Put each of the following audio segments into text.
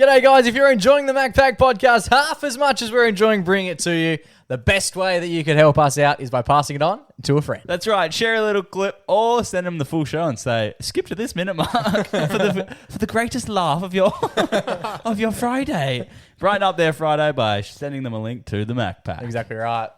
G'day guys, if you're enjoying the MacPack podcast half as much as we're enjoying bringing it to you, the best way that you can help us out is by passing it on to a friend. That's right. Share a little clip or send them the full show and say, skip to this minute mark for the greatest laugh of your of your Friday. Brighten up their Friday by sending them a link to the MacPack. Exactly right.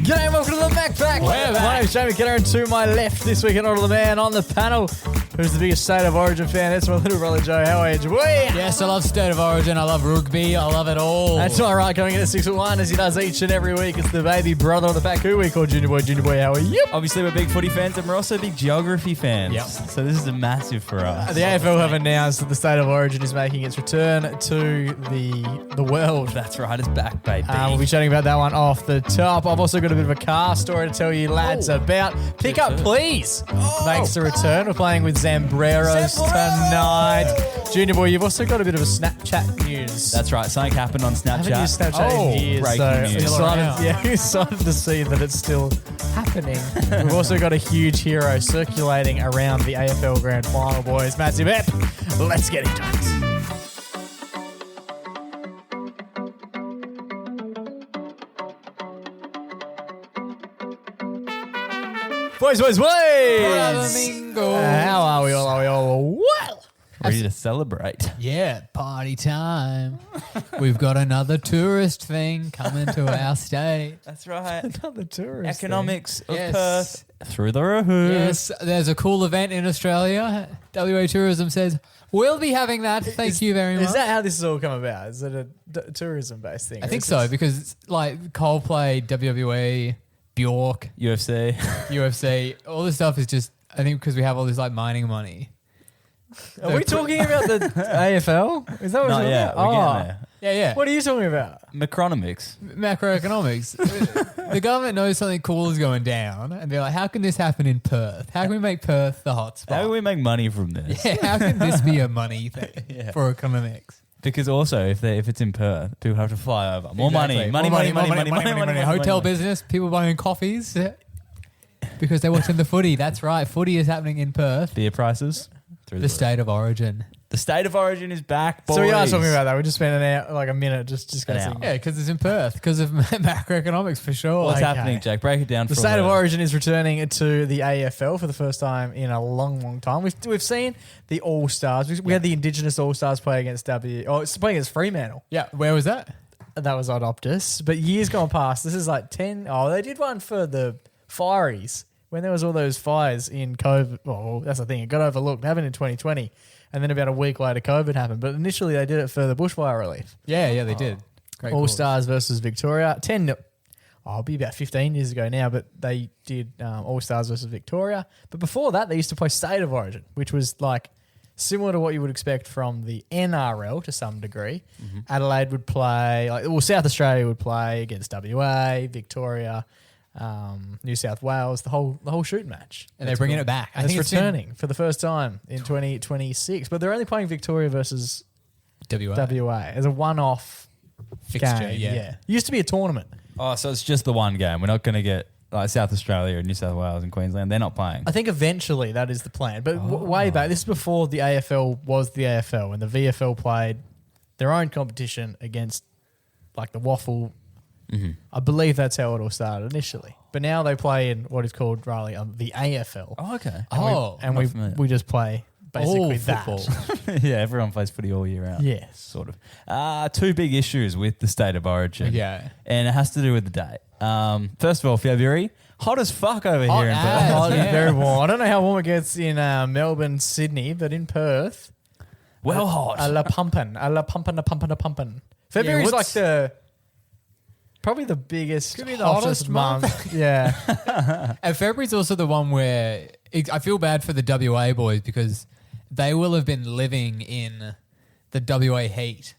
G'day and welcome to the MacPack. My name's Jamie Kenner, and to my left this week in order the man on the panel, who's the biggest State of Origin fan. That's my little brother Joe. How are you, Joey? Yes, I love State of Origin. I love rugby. I love it all. That's all right. Coming in at 6'1", as he does each and every week. It's the baby brother of the pack, who we call Junior Boy. Junior Boy, how are you? Obviously, we're big footy fans and we're also big geography fans. Yep. So this is a massive for us. The AFL have announced that the State of Origin is making its return to the world. That's right. It's back, baby. We'll be chatting about that one off the top. I've also got a bit of a car story to tell you lads about. Pick Up Please makes the return. We're playing with Zambreros tonight. Junior Boy, you've also got a bit of a Snapchat news. That's right. Something happened on Snapchat. I haven't used Snapchat in years, breaking news. Excited to see that it's still happening. We've also got a huge hero circulating around the AFL Grand Final, boys. Massive ep. Let's get into it. Boys. How are we all? Are we all well? Ready to celebrate. Yeah, party time. We've got another tourist thing coming to our state. That's right. Another tourist Economics of Yes. Perth through the roof. Yes, there's a cool event in Australia. WA Tourism says, we'll be having that. Thank you very much. Is that how this has all come about? Is it a tourism-based thing? I think so, because it's like Coldplay, WWE, Bjork, UFC. UFC, all this stuff is just, I think because we have all this like mining money. Are we talking about the AFL? Is that what Not we're yet. talking We're about? getting there. Yeah. What are you talking about? Macronomics. Macroeconomics. The government knows something cool is going down, and they're like, how can this happen in Perth? How can we make Perth the hotspot? How do we make money from this? Yeah, how can this be a money thing for economics? Because also, if it's in Perth, people have to fly over. More Exactly. money. Hotel business, people buying coffees because they're watching the footy. That's right. Footy is happening in Perth. Beer prices. Through The State of Origin. The State of Origin is back, boys. So we are talking about that. We just spent an hour, like a minute, just discussing. Yeah, because it's in Perth. Because of macroeconomics for sure. What's Okay. happening, Jake? Break it down for The State of Origin is returning to the AFL for the first time in a long time. We've seen the All Stars. We had the Indigenous All Stars play against it's playing against Fremantle. Yeah, where was that? That was odd Optus. But years gone past, this is like 10. Oh, they did one for the Fireys when there was all those fires in COVID. Well, that's the thing. It got overlooked. It happened in 2020. And then about a week later, COVID happened. But initially, they did it for the bushfire relief. Yeah, they did. Great All cause. Stars versus Victoria. 10-0. It'll be about 15 years ago now, but they did All Stars versus Victoria. But before that, they used to play State of Origin, which was like similar to what you would expect from the NRL to some degree. Mm-hmm. Adelaide would play, South Australia would play against WA, Victoria, New South Wales, the whole shoot match. And they're bringing it back. I think it's returning for the first time in 2026. But they're only playing Victoria versus WA as a one-off Fixture, game. yeah. It used to be a tournament. Oh, so it's just the one game. We're not going to get like South Australia and New South Wales and Queensland. They're not playing. I think eventually that is the plan. But way back, this is before the AFL was the AFL, and the VFL played their own competition against like the Waffle. Mm-hmm. I believe that's how it all started initially. But now they play in what is called Riley the AFL. Oh, okay. And we just play basically football. that. Yeah, everyone plays footy all year round. Yes. Sort of. Two big issues with the State of Origin. Yeah. And it has to do with the date. First of all, February, hot as fuck over Hot here in as. Perth. Oh, Yeah. it's very warm. I don't know how warm it gets in Melbourne, Sydney, but in Perth, Well hot. a la pumpin'. February's like probably the biggest, Could be the hottest hottest month. Yeah. And February's also the one where I feel bad for the WA boys because they will have been living in the WA heat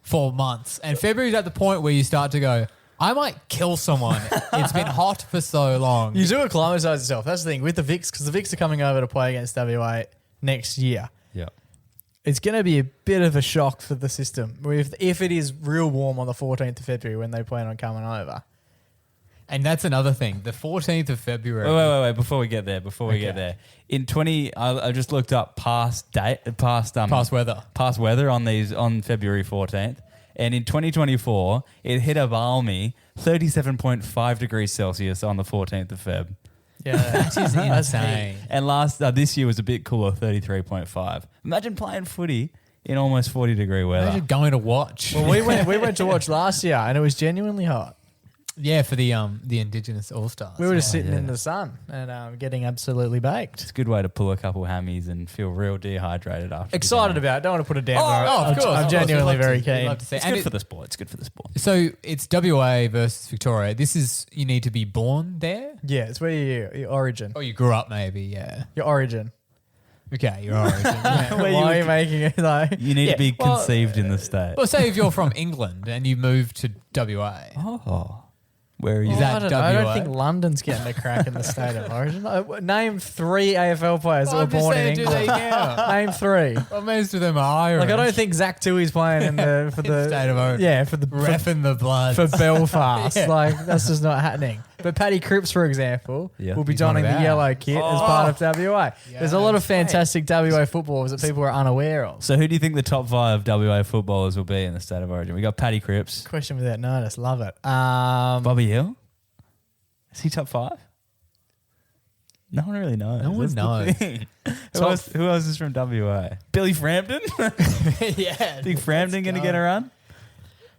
for months. And February's at the point where you start to go, I might kill someone. It's been hot for so long. You do acclimatise yourself. That's the thing with the Vics, because the Vics are coming over to play against WA next year. Yeah. It's going to be a bit of a shock for the system if it is real warm on the 14th of February when they plan on coming over. And that's another thing. The 14th of February. Wait. Before we get there. In 20, I just looked up past weather. Past weather on February 14th. And in 2024, it hit a balmy 37.5 degrees Celsius on the 14th of Feb. Yeah, That is insane. And this year was a bit cooler, 33.5. Imagine playing footy in almost 40-degree weather. Imagine going to watch. Well, we went to watch last year, and it was genuinely hot. Yeah, for the Indigenous All-Stars. We were just sitting in the sun and getting absolutely baked. It's a good way to pull a couple hammies and feel real dehydrated after. Excited about it. Don't want to put it down. of course. I'm genuinely very keen. Love to see. It's good for the sport. It's good for the sport. So it's WA versus Victoria. This is, you need to be born there? Yeah, it's where your origin. Or you grew up maybe, yeah. Your origin. Okay, your origin. Yeah. Why are you making it like... You need to be conceived in the state. Well, say if you're from England and you move to WA. Oh. Where are you? Is that I don't know. I WA? don't think London's getting a crack in the state of origin. Name 3 AFL players that were born in England. Name 3. Well, most of them are Irish. Like, I don't think Zach Tui's playing for the state of origin. Yeah, for the Reffing the blood. for Belfast. Yeah. Like, that's just not happening. But Paddy Cripps, for example, will be He's donning one the of yellow ours. kit as part of WA. There's a lot of Yeah, fantastic WA footballers that people are unaware of. So who do you think the top 5 WA footballers will be in the state of origin? We got Paddy Cripps. Question without notice. Love it. Bobby Hill? Is he top 5? No one really knows. No one That's the knows. thing. Who else is from WA? Billy Frampton? Yeah. Think Frampton going to get a run?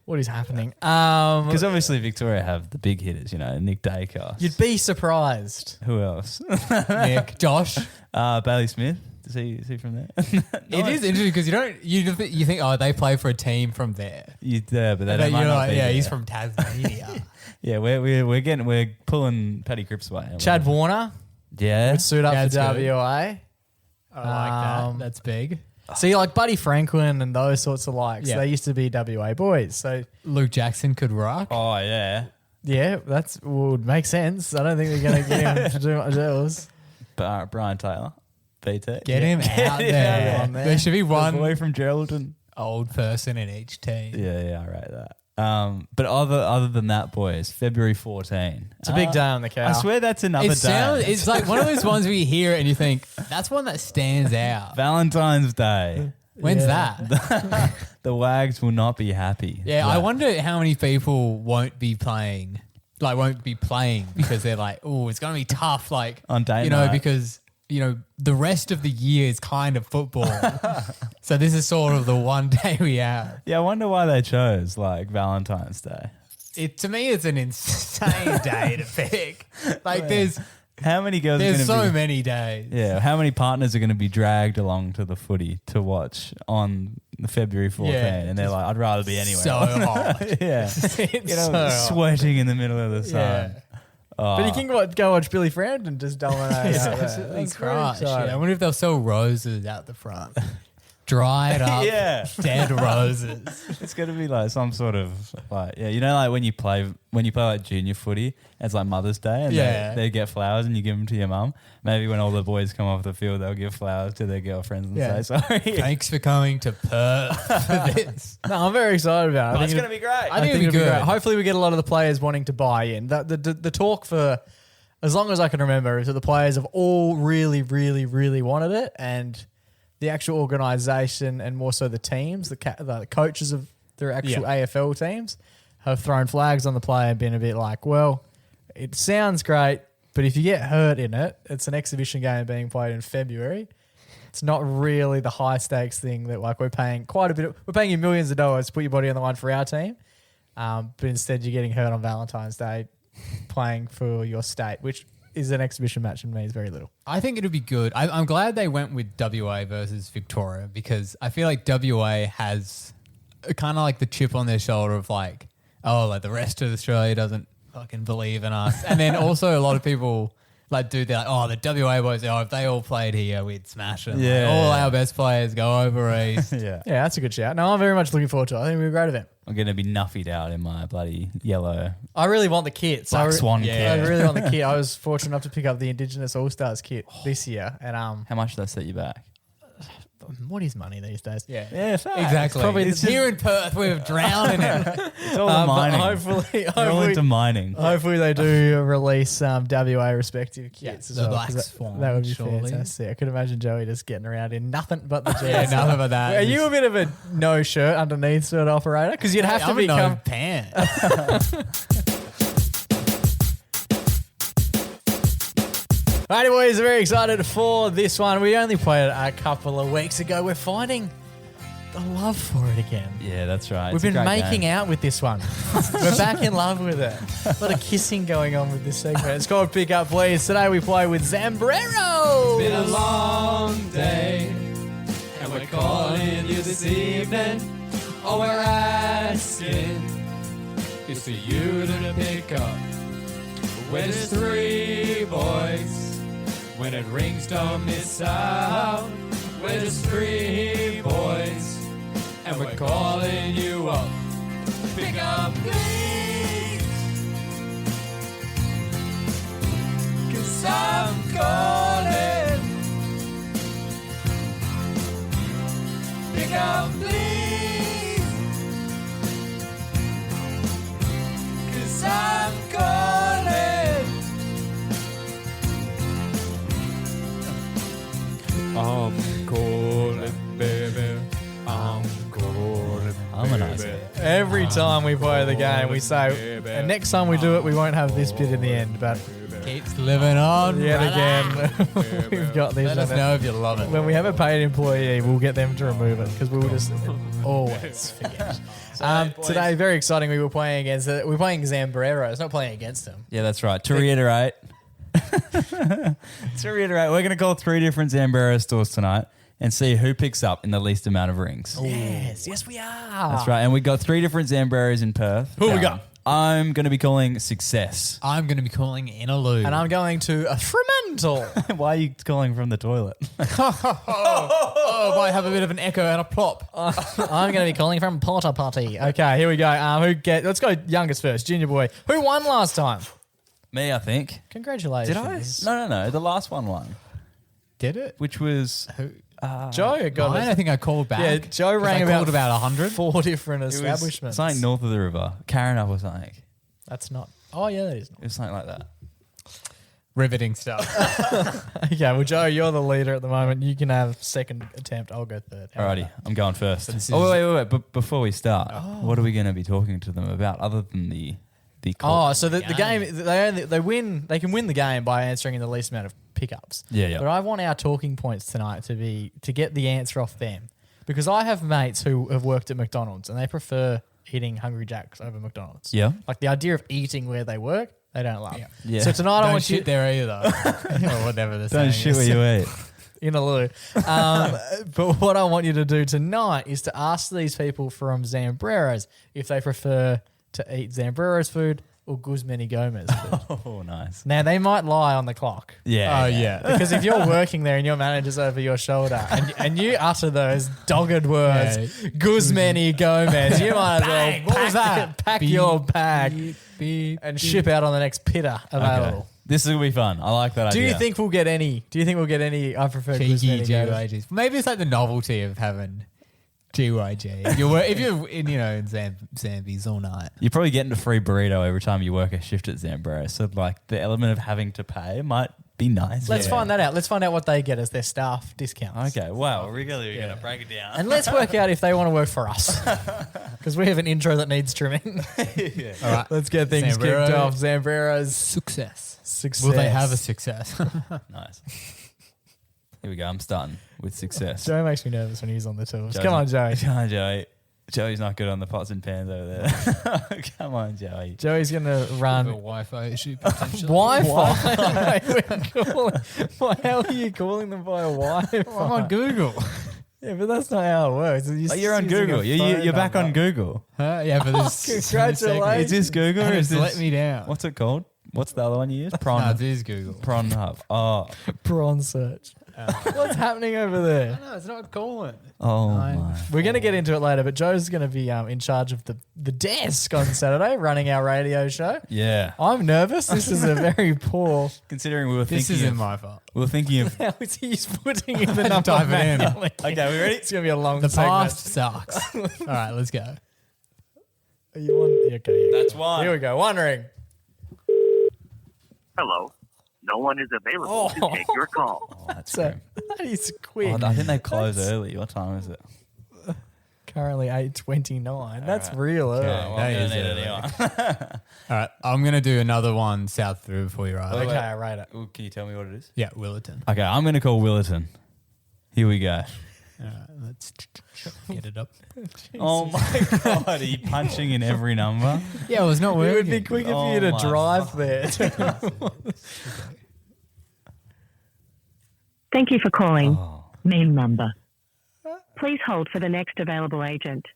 What is happening? Because obviously Victoria have the big hitters, Nick Dacos. You'd be surprised. Who else? Nick, Josh. Bailey Smith. Is he from there? It is interesting because you think, oh, they play for a team from there. But they And then might you're not like, be yeah, there. he's from Tasmania. Yeah, we're pulling Paddy Cripps away. Chad Warner Yeah. would suit up That's for good. WA. I like that. That's big. See, like Buddy Franklin and those sorts of likes, Yeah. they used to be WA boys. So, Luke Jackson could rock. Oh, yeah. yeah, would make sense. I don't think they're going to get him to do much else. Brian Taylor. BT. Get him out there. on there. There should be The one boy from Geraldton. old person in each team. Yeah, I rate that. But other than that, boys, February 14. It's a big day on the cow. I swear that's another day. It's like one of those ones where you hear it and you think, that's one that stands out. Valentine's Day. When's Yeah. that? The Wags will not be happy. Yeah, I wonder how many people won't be playing because they're like, oh, it's going to be tough. Like, On day night. because, the rest of the year is kind of football. So this is sort of the one day we have. Yeah, I wonder why they chose Valentine's Day. To me, it's an insane day to pick. Like, there's How many girls are going to so be... many days. Yeah, how many partners are going to be dragged along to the footy to watch on February 14? Yeah, And they're like, I'd rather be anywhere. So hot. Yeah. It's So so hot. sweating in the middle of the sun. Yeah. Oh. But you can go watch Billy Frampton just dominate. out there. Absolutely That's very crush. Yeah, exciting. I wonder if they'll sell roses out the front. Dried up, Yeah. dead roses. It's going to be like some sort of like when you play like junior footy, it's like Mother's Day and Yeah. they get flowers and you give them to your mum. Maybe when all the boys come off the field, they'll give flowers to their girlfriends and Yeah. say sorry. Thanks for coming to Perth for this. No, I'm very excited about it. But it's going to be great. I think it'll be good. Hopefully, we get a lot of the players wanting to buy in. The talk for as long as I can remember is that the players have all really, really, really wanted it, and the actual organisation and more so the teams, the coaches of their actual AFL teams have thrown flags on the play and been a bit like, well, it sounds great, but if you get hurt in it, it's an exhibition game being played in February. It's not really the high stakes thing that like we're paying we're paying you millions of dollars to put your body on the line for our team. But instead you're getting hurt on Valentine's Day playing for your state, which is an exhibition match and means very little. I think it'll be good. I'm glad they went with WA versus Victoria because I feel like WA has kind of like the chip on their shoulder of like, oh, like the rest of Australia doesn't fucking believe in us. And then also a lot of people like they're like, oh, the WA boys, if they all played here, we'd smash them. Yeah. Like, all our best players go over east. Yeah. Yeah, that's a good shout. No, I'm very much looking forward to it. I think it'll be a great event. I'm going to be nuffied out in my bloody yellow I really want the kit. Black Swan I kit. really want the kit. I was fortunate enough to pick up the Indigenous All-Stars kit this year. And How much did that set you back? what is money these days? Yeah, Yeah, facts. exactly. Probably It's the- here in Perth, we're drowning in it. It's all But mining. hopefully, They're all into mining. hopefully they do release WA respective kits as the well. black 'cause swan, that would be surely. fantastic. I could imagine Joey just getting around in nothing but the jersey. Yeah, nothing but that. Are you a bit of a no shirt underneath sort of operator? Because you'd have to I'm in no become. pants. Alrighty, boys, very excited for this one. We only played it a couple of weeks ago. We're finding a love for it again. Yeah, that's right. We've been making out with this one. We're back in love with it. A lot of kissing going on with this segment. It's called Pick Up Please. Today we play with Zambrero. Been a long day, and we're calling you this evening. All we're asking is for you to pick up. When it's three boys, when it rings, don't miss out. When it's three boys, and we're calling you up. Pick up, please, 'cause I'm calling. Pick up, please, 'cause I'm calling. I'm calling, baby. I'm calling. Harmonise baby. it. Every time we play the game, we say, and next time we do it, we won't have this bit in the end. But Keeps living on. yet brother. again, we've got this. Let us know if you love it. When we have a paid employee, we'll get them to remove it because we will just always forget. Today, very exciting. We're playing Zambreros, not playing against them. Yeah, that's right. To reiterate, we're going to call 3 different Zambrero stores tonight and see who picks up in the least amount of rings. Yes, we are. That's right. And we got 3 different Zambreros in Perth. Who we got? I'm going to be calling Success. I'm going to be calling Inaloo. And I'm going to a Fremantle. Why are you calling from the toilet? oh, might have a bit of an echo and a plop. I'm going to be calling from Porta Potty. Okay, here we go. Let's go youngest first. Junior boy. Who won last time? Me, I think. Congratulations. Did I? No. The last one won, Did it? which was Joe got Mine, I think I called back. Yeah, Joe rang I called about 100. 4 different it was establishments. something north of the river. Karen or something. That's not. Oh, yeah, that is. It was something like that. Riveting stuff. Okay, well, Joe, you're the leader at the moment. You can have second attempt. I'll go third. How about Alrighty, I'm going first. this Oh, is- wait. But before we start, what are we going to be talking to them about other than the Oh, so the game they can win the game by answering in the least amount of pickups. Yeah. But I want our talking points tonight to get the answer off them, because I have mates who have worked at McDonald's and they prefer eating Hungry Jacks over McDonald's. Yeah. Like the idea of eating where they work, they don't love. Yeah. So tonight I Don't want shit you there either. Or whatever the Don't saying shit is. where you eat. in a loo. But what I want you to do tonight is to ask these people from Zambreros if they prefer to eat Zambreros food or Guzmani Gomez food. Oh, nice. Now, they might lie on the clock. Yeah. Oh, yeah. Because if you're working there and your manager's over your shoulder and you utter those dogged words, Yeah. Guzmani Gomez, you might as well Bang. What was that? pack Beep, your bag beep, and beep. ship out on the next pitter available. Okay. This will be fun. I like that Do idea. you think we'll get any? I prefer Cheeky Guzmani Gomez. GYGs. Maybe it's like the novelty of having GYG. If you're in, in Zambies all night. You're probably getting a free burrito every time you work a shift at Zambrero. So, like, the element of having to pay might be nice. Let's find that out. Let's find out what they get as their staff discounts. Okay. Wow. Really? You're going to break it down. And let's work out if they want to work for us. Because we have an intro that needs trimming. All right. Let's get things Zambrero. kicked off. Zambrero's Success. success. Will they have a success? Nice. Here we go. I'm starting with Success. Joey makes me nervous when he's on the tools. Joey's Come on, not- Joey. Come on, Joey. Joey's not good on the pots and pans over there. Come on, Joey. Joey's going to run Wi-Fi issue potentially. Wi-Fi. Why are you calling them via Wi-Fi? I'm on Google. Yeah, but that's not how it works. You're on Google. You're back on Google. Huh? Yeah, for this. Congratulations. Is this Google or And is it's this? let me down. What's it called? What's the other one you use? No, Prawn. it is Google. Prawn Hub. Oh, Prawn search. What's happening over there? No, it's not calling. Oh, Nine. my. We're going to get into it later, but Joe's going to be in charge of the desk on Saturday, running our radio show. Yeah. I'm nervous. This is a very poor. Considering we were This thinking isn't of, my fault. we were thinking of. How is he's putting in the number Type it in. manually? Okay, we ready? It's going to be a long The segment. past sucks. All right, let's go. Are you on? Okay. That's one. Here we go. One ring. Hello. No one is available to take your call. Oh, that's So grim. that is quick. Oh, I think they close early. What time is it? Currently 8:29. That's real early. Okay, well, that I'm gonna is need early. anyone. All right, I'm going to do another one south through before you ride. Wait, Okay, I rate it. Ooh, can you tell me what it is? Yeah, Willerton. Okay, I'm going to call Willerton. Here we go. All right, let's get it up. Oh my God, are you punching in every number? Yeah, it was not It working. would be quicker for you to my drive there. Thank you for calling. Oh, Main number. Please hold for the next available agent.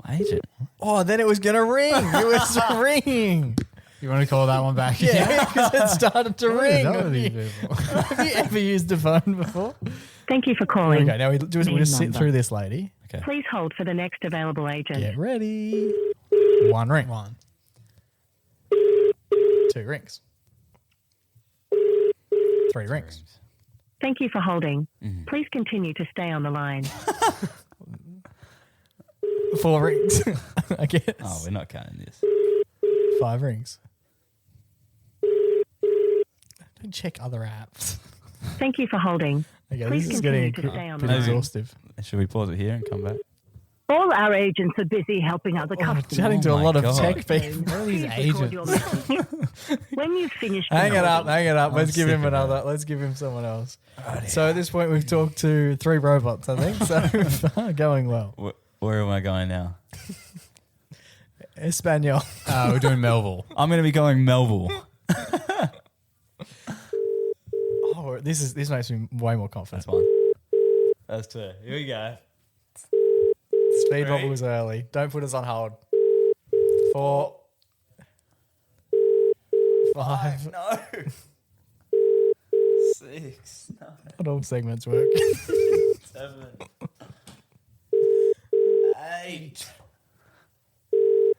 agent. Oh, then it was going to ring. It was ringing. You want to call that one back? Yeah, because it started to What is ring. up with these Have people? you ever used a phone before? Thank you for calling. Okay, now we'll just sit number. through this lady. Okay. Please hold for the next available agent. Get ready. One ring. One. Two rings. Three rings. Thank you for holding. Please continue to stay on the line. Four rings. I guess. Oh, we're not counting this. Five rings. Don't check other apps. Thank you for holding. Okay, Please this is getting continue to stay on the pretty line. exhaustive. Should we pause it here and come back? All our agents are busy helping other Oh, customers. chatting to a my lot of God. tech people. What are these Please record your agents? message. When you've finished Hang it up, recording, hang it up. Let's give sick him of another. Let's give him someone else. So at this point, we've talked to three robots, I think. So far, going well. Where am I going now? Espanol. We're doing Melville. I'm going to be going Melville. Oh, this makes me way more confident. That's one. That's two. Here we go. Speed Three. bubble was early. Don't put us on hold. 4, 5. No. 6. No. Not all segments work. 7. 8.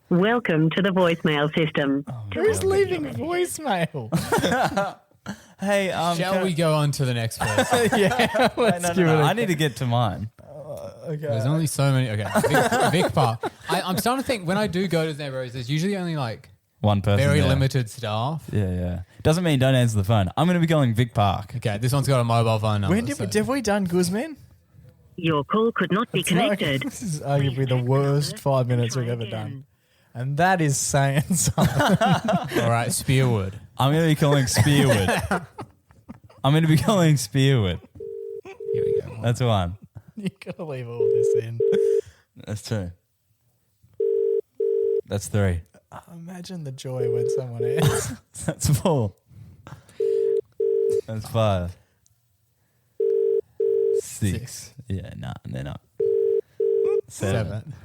welcome to the voicemail system. Who's leaving voicemail? Hey, Shall we go on to the next person? Yeah, let's No, give it a I need to get to mine. okay. There's only so many. Okay, Vic Park. I'm starting to think when I do go to Zambreros, there's usually only like One person. very there. limited staff. Yeah. Doesn't mean don't answer the phone. I'm going to be going Vic Park. Okay, this one's got a mobile phone number. When have we done Guzman? Your call could not be connected. This is arguably the worst 5 minutes we've ever done. And that is saying something. All right, Spearwood. I'm going to be calling Spearwood. I'm going to be calling Spearwood. Here we go. That's one. You gotta leave all this in. That's two. That's three. Imagine the joy when someone answers. That's four. That's five. Six. Yeah, nah, they're not. Seven.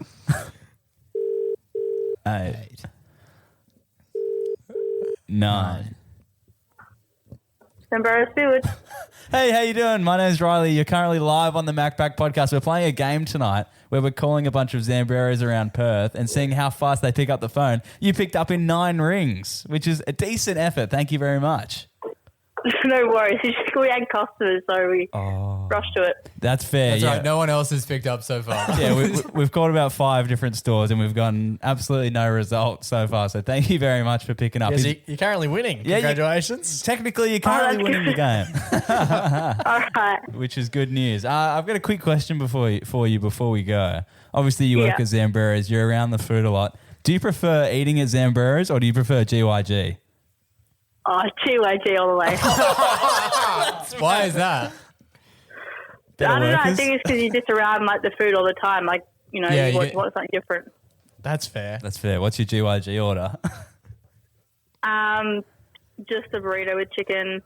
8. 9. Zambrero Stewart. Hey, how you doing? My name's Riley. You're currently live on the MacPack podcast. We're playing a game tonight where we're calling a bunch of Zambreros around Perth and seeing how fast they pick up the phone. You picked up in 9 rings, which is a decent effort. Thank you very much. No worries. It's just we had customers, so we rushed to it. That's fair. That's yeah. right. No one else has picked up so far. Yeah, we've called about 5 different stores and we've gotten absolutely no results so far. So thank you very much for picking up. Yes, you're currently winning. Yeah, Congratulations. Technically, you're currently that's winning the game, All right. which is good news. I've got a quick question for you before we go. Obviously, you work Yeah. at Zambreros. You're around the food a lot. Do you prefer eating at Zambreros or do you prefer GYG? Oh, GYG all the way. Why is that? I don't know. I workers? think it's because you're just around like the food all the time. Like, you know, Yeah, you you want, get- want something different. That's fair. That's fair. What's your GYG order? Just a burrito with chicken.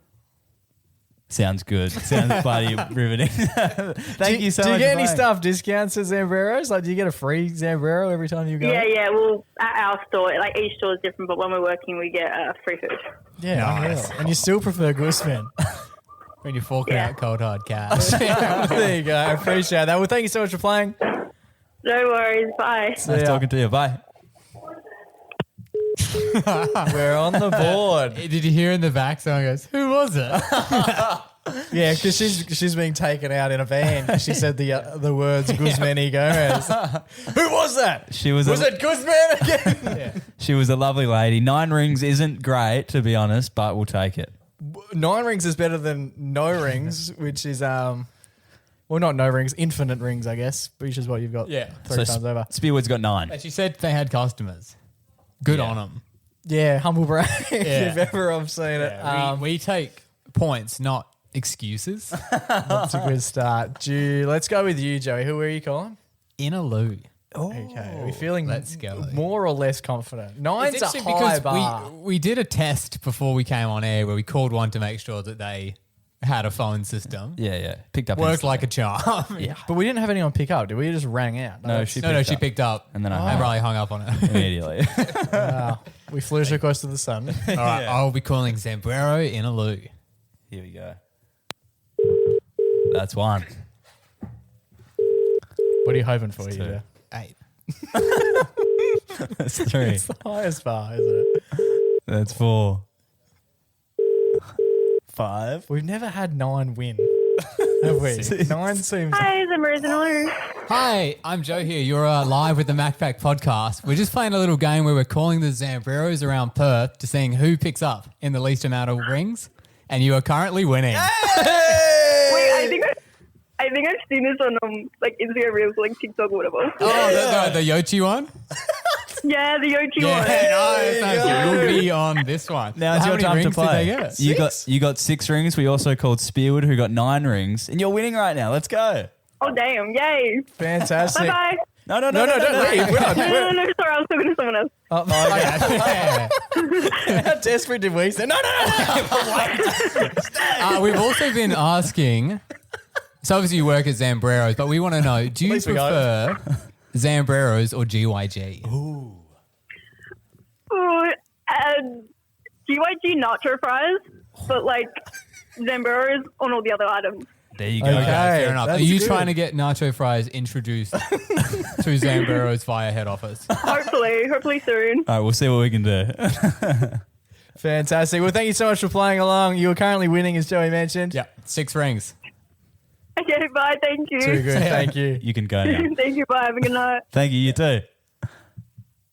Sounds good. Sounds bloody riveting. Thank you so much. Do you get for any playing. staff discounts at Zambreros? Like, do you get a free Zambrero every time you go? Yeah. Well, at our store, like each store is different, but when we're working, we get free food. Yeah, Nice. unreal. And you still prefer Guzman. when you're forking out cold hard cash. There you go. I appreciate that. Well, thank you so much for playing. No worries. Bye. Nice talking to you. Bye. We're on the board. Did you hear in the back someone goes, who was it? Yeah, because she's being taken out in a van. She said the words Guzman y Gomez. Who was that? Was it Guzman again? She was a lovely lady. 9 rings isn't great, to be honest, but we'll take it. 9 rings is better than no rings, which is well, not no rings, infinite rings, I guess, which is what you've got. Yeah. three times over. Spearwood's got 9. And she said they had customers. Good Yeah. on them. Yeah, humble brag. Yeah. If ever I've seen it. We take points, not excuses. That's a good start. Let's go with you, Joey. Who are you calling? In a loo. Okay, are we feeling Let's go. more or less confident? Nine's a It's interesting high because bar. we did a test before we came on air where we called one to make sure that they had a phone system. Yeah. Picked up. Worked instantly. like a charm. Yeah. But we didn't have anyone pick up, did we? It just rang out. No, that's- she No, picked she up. picked up. And then I hung probably hung up on it. immediately. we flew so close to the sun. All right, I'll be calling Zambrero in a loo. Here we go. That's 1. What are you hoping for, you? 2. 8. That's 3. It's the highest bar, isn't it? That's 4. 5. We've never had 9 win, have we? 9 seems. Hi, Zambrero in a loo. Hi, I'm Joe here. You're live with the MacPack podcast. We're just playing a little game where we're calling the Zambreros around Perth to seeing who picks up in the least amount of rings, and you are currently winning. Wait, I think I've seen this on like Instagram Reels, like TikTok, or whatever. Oh, the Yochi one? Yeah, the OG Yeah, one. nice. You'll be on this one. Now it's How your many time to rings did play. they get? You got 6 rings. We also called Spearwood, who got 9 rings, and you're winning right now. Let's go. Oh, damn. Yay. Fantastic. Bye-bye. No, No, don't leave. We're not. No, sorry, I was talking to someone else. How desperate did we say? No. We've also been asking, so obviously you work at Zambreros, but we want to know, do you least we got prefer Zambreros or GYG? Ooh, GYG nacho fries, but like Zambreros on all the other items. There you go. Okay. Fair enough. Are that's you good. trying to get nacho fries introduced to Zambreros via head office? Hopefully soon. All right, we'll see what we can do. Fantastic. Well, thank you so much for playing along. You are currently winning, as Joey mentioned. Yeah, 6 rings. Okay, bye. Thank you. Too good. Thank you. You can go now. Thank you. Bye. Have a good night. Thank you. You too.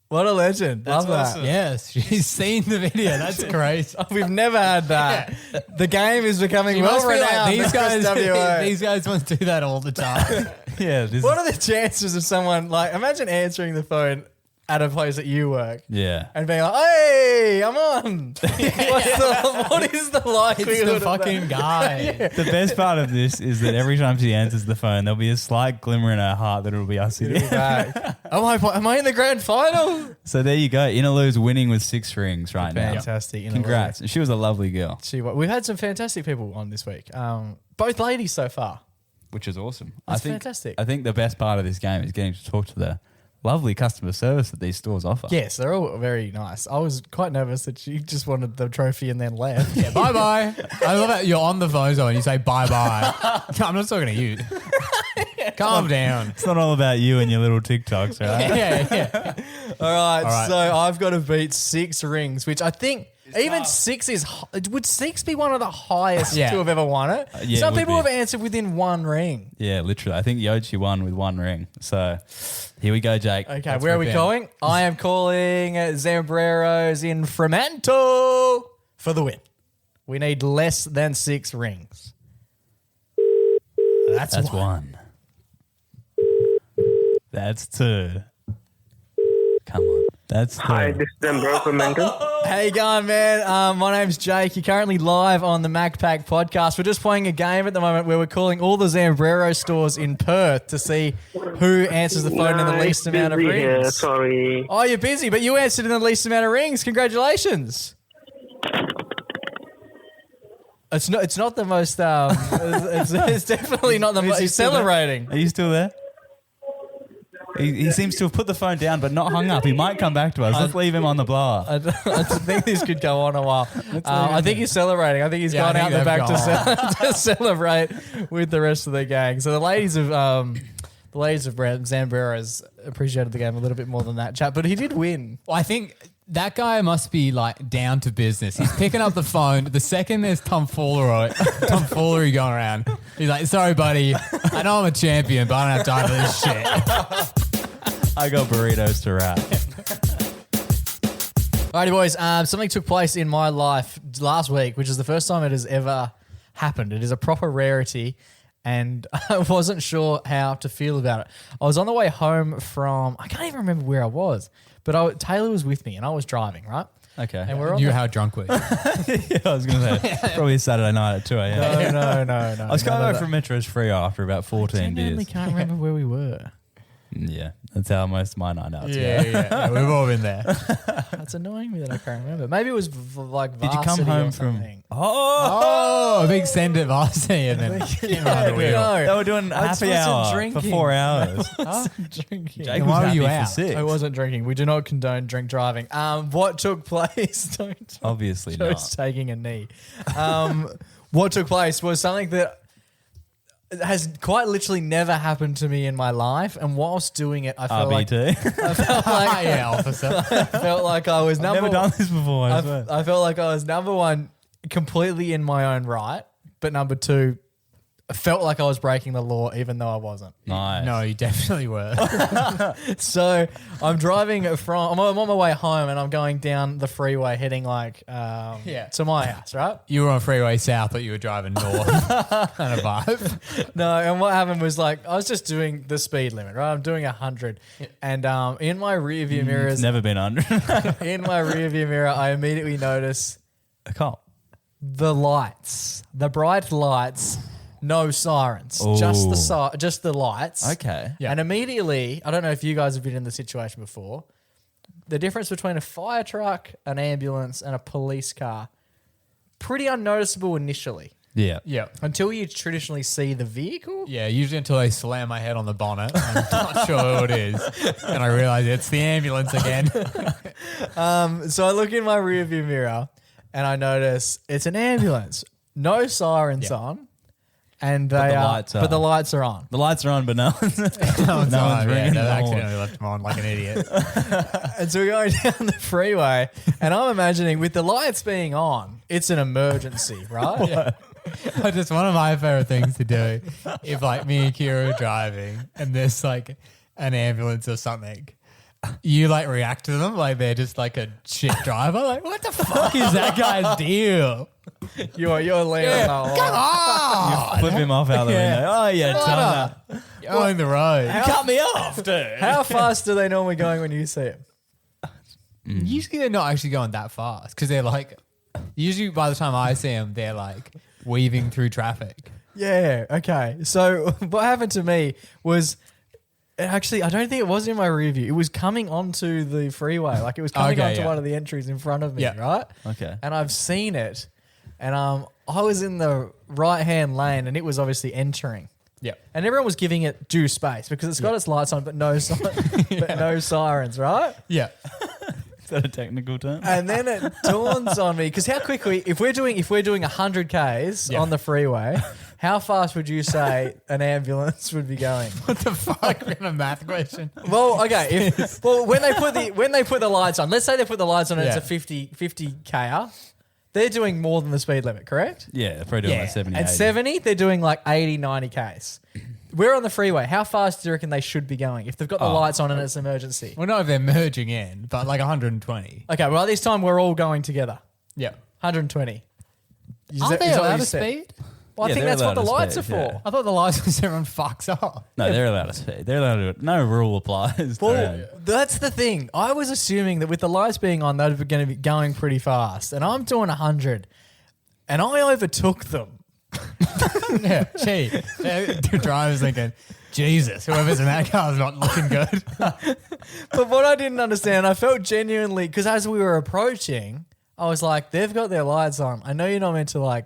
What a legend. Love that. Yes, she's seen the video. That's great. We've never had that. The game is becoming You well must be like, renowned. these guys, across WA. these guys must do that all the time. Yeah. This What are the chances of someone, like, imagine answering the phone at a place that you work Yeah. and being like, hey, I'm on. What is the likelihood It's the of fucking guy. The best part of this is that every time she answers the phone, there'll be a slight glimmer in her heart that it'll be us again. that? Am I in the grand final? So there you go. Inalu's winning with 6 rings right now. Fantastic. Congrats. She was a lovely girl, We've had some fantastic people on this week. Both ladies so far. which is awesome. That's I think, fantastic. I think the best part of this game is getting to talk to the lovely customer service that these stores offer. Yes, they're all very nice. I was quite nervous that she just wanted the trophy and then left. Yeah, bye bye. I love that you're on the phone and you say bye bye. I'm not talking to you. Calm down. It's not all about you and your little TikToks, right? Yeah. All right, right. so I've got to beat 6 rings, which I think even 6 is... Would 6 be one of the highest Yeah. to have ever won it? Yeah, Some it would people be. have answered within 1 ring. Yeah, literally. I think Yochi won with 1 ring. So here we go, Jake. Okay, Let's where are rip we in. going? I am calling Zambreros in Fremantle for the win. We need less than 6 rings. That's That's one. 1. That's 2. Come on. That's 3. Hi, this is Zambrero from Melbourne. How you going, man? My name's Jake. You're currently live on the MacPack podcast. We're just playing a game at the moment where we're calling all the Zambrero stores in Perth to see who answers the phone in the least amount of busy here, rings. sorry. Oh, you're busy, but you answered in the least amount of rings. Congratulations. It's not the most. It's definitely not the most he still there? celebrating. Are you still there? He seems to have put the phone down but not hung up. He might come back to us. Let's leave him on the blower. I think this could go on a while. I think he's celebrating. I think he's gone out the back to celebrate with the rest of the gang. So the ladies of Zambreros appreciated the game a little bit more than that chat, but he did win. Well, I think that guy must be like down to business. He's picking up the phone. The second there's tomfoolery going around, he's like, sorry, buddy. I know I'm a champion, but I don't have time for this shit. I got burritos to wrap. Alrighty, boys. Something took place in my life last week, which is the first time it has ever happened. It is a proper rarity, and I wasn't sure how to feel about it. I was on the way home from, I can't even remember where I was, but Taylor was with me and I was driving, right? Okay. And we're on You how drunk were you? Yeah, I was going to say, probably a Saturday night at 2 a.m. No. I was coming over from Metro's free after about 14 I genuinely beers. can't remember where we were. Yeah, that's how most of my night outs go. Yeah, we've all been there. That's annoying me that I can't remember. Maybe it was like Did you come varsity home or from... something. Oh, a big send at varsity and then came on the wheel. No. They were doing I happy wasn't hour drinking. for 4 hours. Drinking. Jake Why was were happy you for out? 6. I wasn't drinking. We do not condone drink driving. What took place? Don't Obviously Joe's not. taking a knee. What took place was something that has quite literally never happened to me in my life, and whilst doing it, I felt like Yeah, officer. felt like I was I've never done this before. I swear. I felt like I was number one, completely in my own right, but number two, I felt like I was breaking the law even though I wasn't. Nice. No, you definitely were. So I'm driving I'm on my way home and I'm going down the freeway heading to my house, right? You were on Freeway South, but you were driving north. Kind of vibe. No, and what happened was I was just doing the speed limit, right? I'm doing 100, and in my rear view It's mirrors, never been under. in my rear view mirror, I immediately notice A cop. the lights, the bright lights, no sirens, just the lights. Okay. Yeah. And immediately, I don't know if you guys have been in the situation before. The difference between a fire truck, an ambulance, and a police car, pretty unnoticeable initially. Yeah. Yeah. Until you traditionally see the vehicle. Yeah, usually until I slam my head on the bonnet. I'm not sure who it is. And I realize it's the ambulance again. So I look in my rearview mirror and I notice it's an ambulance. No sirens on. And the lights are. But the lights are on. The lights are on, but no one's, No one's ringing They've the horn. accidentally left him on like an idiot. And so we're going down the freeway and I'm imagining with the lights being on, it's an emergency, right? Yeah. Just one of my favorite things to do if like me and Kira are driving and there's like an ambulance or something, you like react to them like they're just like a shit driver. Like, what the fuck is that guy's deal? You're leaning on the Come on! Flip him off out the window. Oh, yeah, done that. You're on the road. You cut me off, dude. How fast are they normally going when you see it? Usually they're not actually going that fast because they're like, usually by the time I see them, they're like weaving through traffic. Yeah, okay. So what happened to me was actually, I don't think it was in my rear view. It was coming onto the freeway. Like it was coming Okay, onto yeah. one of the entries in front of me, Yeah. right? Okay. And I've seen it. And I was in the right-hand lane and it was obviously entering. Yeah. And everyone was giving it due space because it's got its lights on but no sirens, right? Yeah. Is that a technical term? And then it dawns on me because how quickly, if we're doing 100 Ks on the freeway, how fast would you say an ambulance would be going? What the fuck? We have a math question. Well, okay. When they put the lights on, let's say they put the lights on and Yeah. it's a 50 K, they're doing more than the speed limit, correct? Yeah, they're probably doing like 70, And 80. 70, they're doing like 80, 90 Ks. We're on the freeway. How fast do you reckon they should be going if they've got the lights on and it's an emergency? Well, not if they're merging in, but like 120. Okay, well, this time we're all going together. Yeah. 120. Aren't they allowed to said? speed? Well, I Yeah, think they're that's what the allowed to lights are speed, for. yeah. I thought the license everyone fucks up. No, they're allowed to speed. They're allowed to do it. No rule applies. to Well, them. that's the thing. I was assuming that with the lights being on, they were going to be going pretty fast. And I'm doing 100. And I overtook them. Yeah. Gee. The driver's thinking, Jesus, whoever's in that car is not looking good. But what I didn't understand, I felt genuinely, because as we were approaching, I was like, they've got their lights on. I know you're not meant to like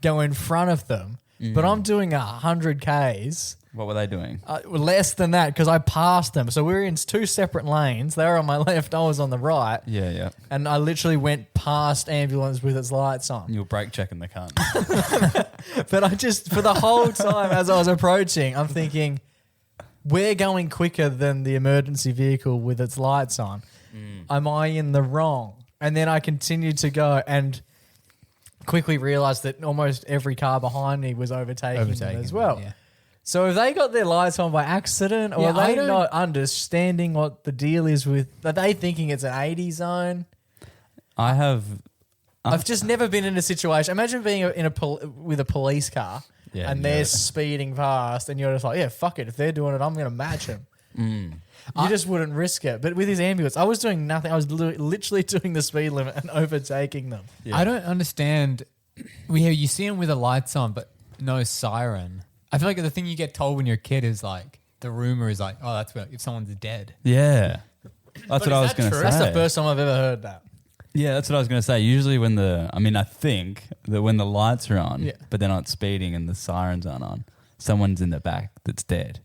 go in front of them, but I'm doing 100 Ks What were they doing? Less than that because I passed them. So we were in 2 separate lanes. They were on my left. I was on the right. Yeah. And I literally went past ambulance with its lights on. You were brake checking the cunt. But I just, for the whole time as I was approaching, I'm thinking, we're going quicker than the emergency vehicle with its lights on. Am I in the wrong? And then I continued to go and quickly realised that almost every car behind me was overtaking them as well. Yeah. So have they got their lights on by accident, or Yeah, are I they don't- not understanding what the deal is with? Are they thinking it's an 80 zone? I've just never been in a situation. Imagine being with a police car and they're speeding past, and you're just like, yeah, fuck it. If they're doing it, I'm going to match them. You just wouldn't risk it. But with his ambulance, I was doing nothing. I was literally doing the speed limit and overtaking them. Yeah. I don't understand. You see them with the lights on, but no siren. I feel like the thing you get told when you're a kid is like, the rumor is like, oh, that's if someone's dead. Yeah. That's what I was going to say. That's the first time I've ever heard that. Yeah, that's what I was going to say. Usually I think that when the lights are on, but they're not speeding and the sirens aren't on, someone's in the back that's dead.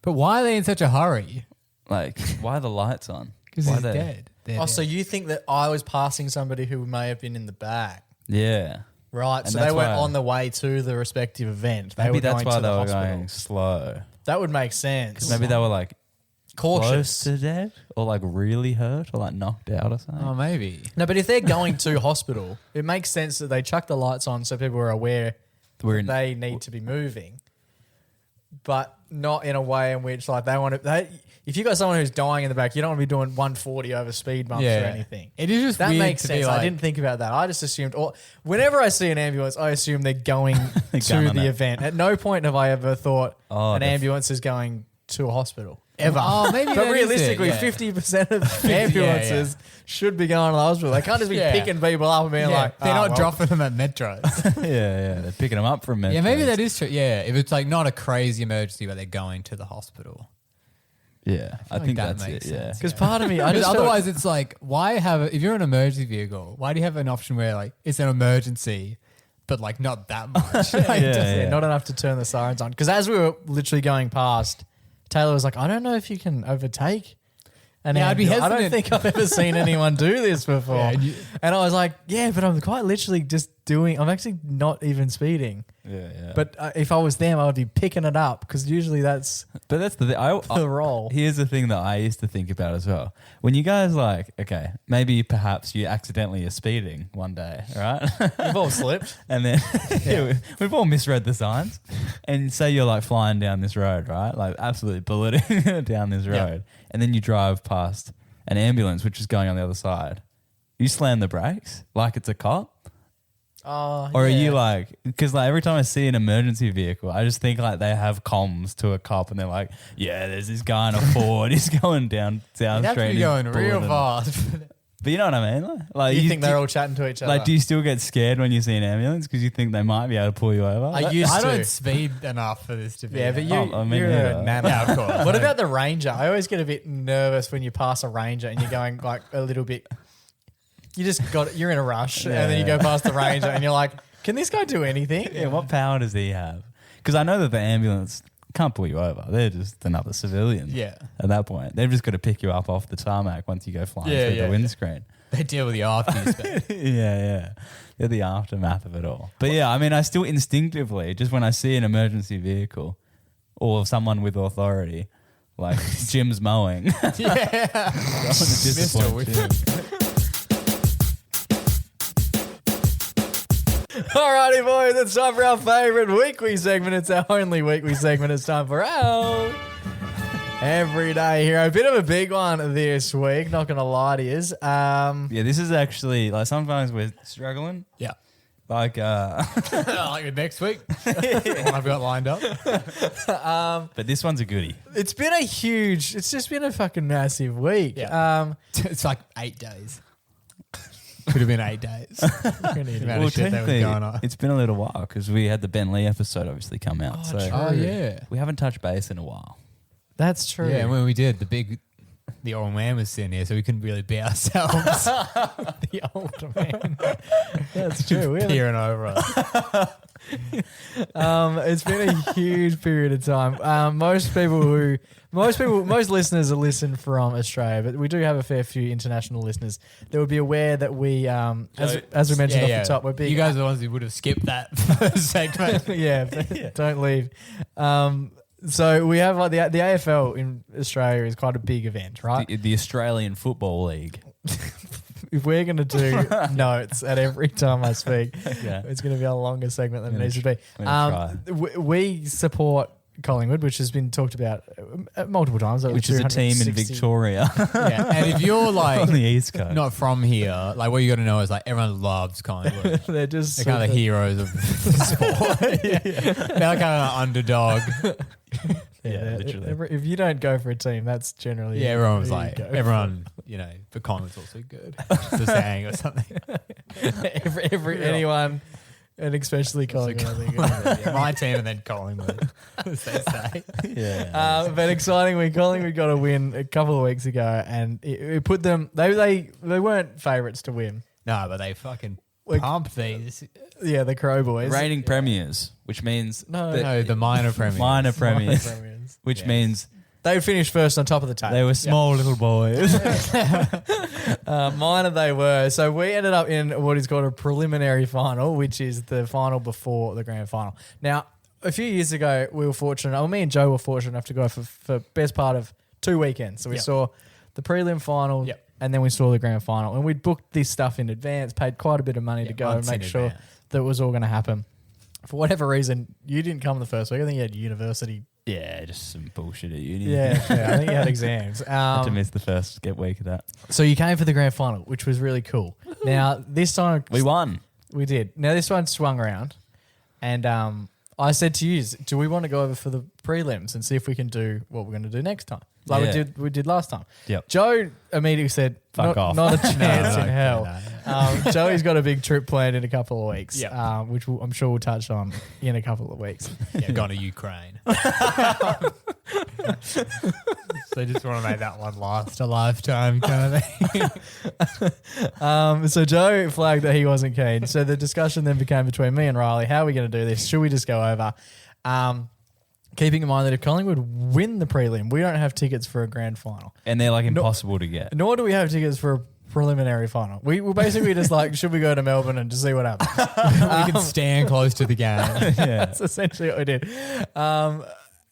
But why are they in such a hurry? Like, why are the lights on? Because Why he's they- dead. They're Oh, dead. so you think that I was passing somebody who may have been in the back. Yeah. Right, And so that's they were why- on the way to the respective event. They Maybe were that's going why to they the were hospital. going slow. That would make sense. Maybe they were like Cautious. close to dead or like really hurt or like knocked out or something. Oh, maybe. No, but if they're going to hospital, it makes sense that they chuck the lights on so people are aware We're in- they need to be moving, but not in a way in which like they want to. If you got someone who's dying in the back, you don't want to be doing 140 over speed bumps or anything. It is just That weird makes to sense. be like, I didn't think about that. I just assumed. Whenever I see an ambulance, I assume they're going to gunning the it. event. At no point have I ever thought an they're- ambulance is going to a hospital. Ever. Oh, maybe But that is it, realistically, yeah. 50% of ambulances should be going to the hospital. They can't just be Yeah. picking people up and being like, they're "Oh, not well." dropping them at metros. yeah. They're picking them up from Yeah, maybe that is true. Yeah, if it's like not a crazy emergency, but they're going to the hospital. Yeah, I like think that that's makes it. Yeah. sense. Because part of me, I Because just otherwise, it's like, why if you're an emergency vehicle, why do you have an option where like it's an emergency, but like not that much? Like, Yeah. not enough to turn the sirens on. Because as we were literally going past, Taylor was like, I don't know if you can overtake. And Yeah, I'd be I don't hesitant. think I've ever seen anyone do this before. Yeah, and I was like, yeah, but I'm quite literally just I'm actually not even speeding. Yeah. But if I was them, I would be picking it up because usually that's But that's the thing. the role. Here's the thing that I used to think about as well. When you guys like, okay, maybe perhaps you accidentally are speeding one day, right? We've all slipped. And then we've all misread the signs. And say you're like flying down this road, right? Like absolutely bulleting down this road. And then you drive past an ambulance which is going on the other side. You slam the brakes like it's a cop. Oh, Or are yeah. you like, because like every time I see an emergency vehicle, I just think like they have comms to a cop and they're like, yeah, there's this guy in a Ford. He's going down You'd have to straight. be going he's real bulleting. fast. But you know what I mean? Like You think they're all chatting to each other? like, do you still get scared when you see an ambulance because you think they might be able to pull you over? I used I to. don't speed enough for this to be. Yeah, but you, I mean, you're yeah. a nana. Yeah, of course. What about the Ranger? I always get a bit nervous when you pass a Ranger and you're going like a little bit. You're in a rush, and then you go past the Ranger and you're like, can this guy do anything? Yeah, what power does he have? Because I know that the ambulance can't pull you over. They're just another civilian. Yeah. At that point, they've just got to pick you up off the tarmac once you go flying Yeah, through yeah, the windscreen. They deal with the after you spend. Yeah. They're the aftermath of it all. But yeah, I mean, I still instinctively, just when I see an emergency vehicle or someone with authority, like Jim's mowing, I want to disappoint Jim. Alrighty, boys, it's time for our favourite weekly segment. It's our only weekly segment. It's time for our Everyday Hero. A bit of a big one this week, not going to lie to you. Yeah, this is actually, like, sometimes we're struggling. Yeah. Like, Like next week, one I've got lined up. but this one's a goodie. It's just been a fucking massive week. Yeah. It's like 8 days. Could have been 8 days. The amount of shit that was technically, going on. it's been a little while because we had the Ben Lee episode obviously come out. Oh, so true. Oh yeah. we haven't touched base in a while. That's true. Yeah, when we did the big the old man was sitting here, so we couldn't really be ourselves. The older man. That's true. We haven't- Peering over us. It's been a huge period of time. Most listeners are listened from Australia, but we do have a fair few international listeners that would be aware that we, as we mentioned off the top, we're big. You guys are the ones who would have skipped that first segment. yeah, don't leave. So we have like the AFL in Australia is quite a big event, right? The Australian Football League. If we're going to do notes at every time I speak, Yeah. it's going to be a longer segment than it I'm needs to be. gonna We support Collingwood, which has been talked about multiple times. Which is a team in Victoria Yeah, and if you're like on the East Coast. not from here, like what you got to know is like everyone loves Collingwood. They're just They're kind of the heroes of sport. They're like kind of underdog. Yeah, literally. if you don't go for a team, that's generally Yeah, everyone was who you like, go everyone, you know, but Collingwood's also good. Just saying or something. for. Anyone, and especially Collingwood. I think. My team and then Collingwood, as they say. Yeah. But excitingly, Collingwood got a win a couple of weeks ago, and it put them. They weren't favourites to win. No, but they fucking Like- pumped these. Yeah, the Crow Boys. Reigning premiers, which means No, the minor premiers. minor premiers, Premiers. which Yes. means They finished first on top of the table. they were small little boys. Minor they were. So we ended up in what is called a preliminary final, which is the final before the grand final. Now, a few years ago, we were fortunate. Well, me and Joe were fortunate enough to go for best part of 2 weekends. So we saw the prelim final, and then we saw the grand final. And we'd booked this stuff in advance, paid quite a bit of money to go and months make in sure advance. that it was all going to happen. For whatever reason, you didn't come the first week. I think you had university. Yeah, just some bullshit at uni. Yeah, I think you had exams. Had to miss the first week of that. So you came for the grand final, which was really cool. Now, this time... We won. We did. Now, this one swung around, and I said to you, do we want to go over for the prelims and see if we can do what we're going to do next time? Like we did last time. Yep. Joe immediately said, Fuck off. Not a chance in hell. no. Joey's got a big trip planned in a couple of weeks, Yep. which I'm sure we'll touch on in a couple of weeks. Yeah, gone to Ukraine. So I just want to make that one last a lifetime kind of thing. So Joe flagged that he wasn't keen. So the discussion then became between me and Riley. How are we going to do this? Should we just go over? Keeping in mind that if Collingwood win the prelim, we don't have tickets for a grand final. And they're like impossible to get. Nor do we have tickets for a preliminary final. We were basically just like, should we go to Melbourne and just see what happens? We can stand close to the game. That's essentially what we did.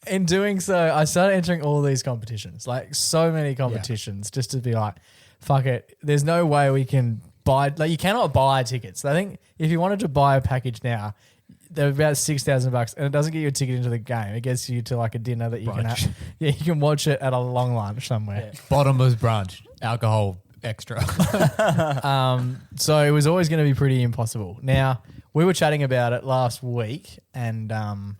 In doing so, I started entering all these competitions, like so many competitions, just to be like, fuck it. There's no way we can buy, like you cannot buy tickets. I think if you wanted to buy a package now, they're about $6,000 and it doesn't get you a ticket into the game. It gets you to like a dinner that you can have. Yeah, you can watch it at a long lunch somewhere. Bottomless brunch, alcohol extra. So it was always going to be pretty impossible. Now, we were chatting about it last week, and I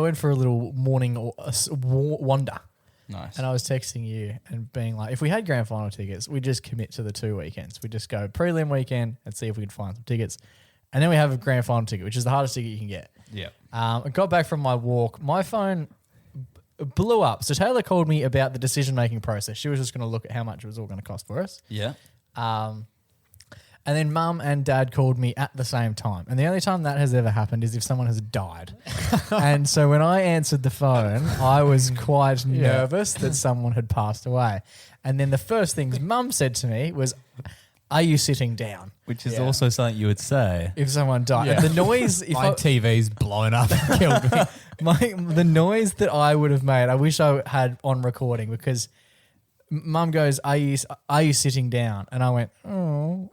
went for a little morning wander. Nice. And I was texting you and being like, if we had grand final tickets, we just commit to the 2 weekends. We just go prelim weekend and see if we can find some tickets. And then we have a grand final ticket, which is the hardest ticket you can get. Yeah. I got back from my walk. My phone blew up. So Taylor called me about the decision-making process. She was just going to look at how much it was all going to cost for us. Yeah. And then Mum and Dad called me at the same time. And the only time that has ever happened is if someone has died. And so when I answered the phone, I was quite nervous that someone had passed away. And then the first things Mum said to me was, are you sitting down? Which is also something you would say. If someone died. And the noise... My TV's blown up and killed me. The noise that I would have made, I wish I had on recording, because Mum goes, are you sitting down? And I went, oh.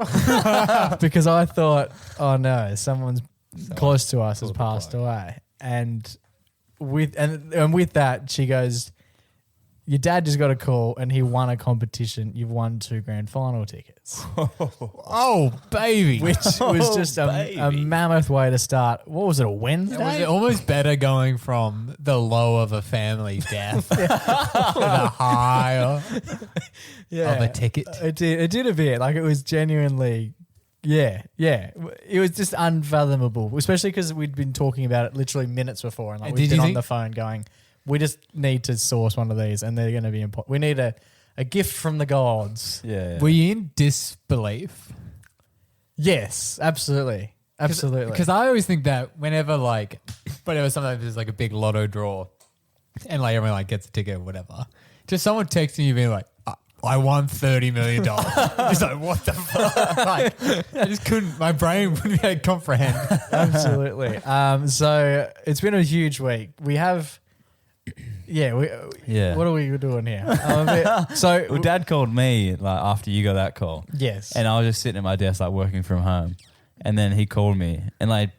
Because I thought, oh no, someone close to us has passed away. And with that, she goes, your dad just got a call and he won a competition. You've won 2 grand final tickets. Oh, baby. Which was just a mammoth way to start. What was it, a Wednesday? Was it almost better going from the low of a family death to the high of a ticket? It did a bit. Like, it was genuinely, yeah. It was just unfathomable, especially because we'd been talking about it literally minutes before, and like we've been on the phone going, we just need to source one of these, and they're going to be we need a gift from the gods. Yeah. Were you in disbelief? Yes, absolutely. Absolutely. Because I always think that whenever sometimes there's like a big lotto draw and like everyone like gets a ticket or whatever, just someone texting you being like, I won $30 million. It's like, what the fuck? Like, I just couldn't, my brain wouldn't be able to comprehend. Absolutely. So it's been a huge week. We have, what are we doing here? Well, Dad called me like after you got that call. Yes. And I was just sitting at my desk like working from home. And then he called me, and like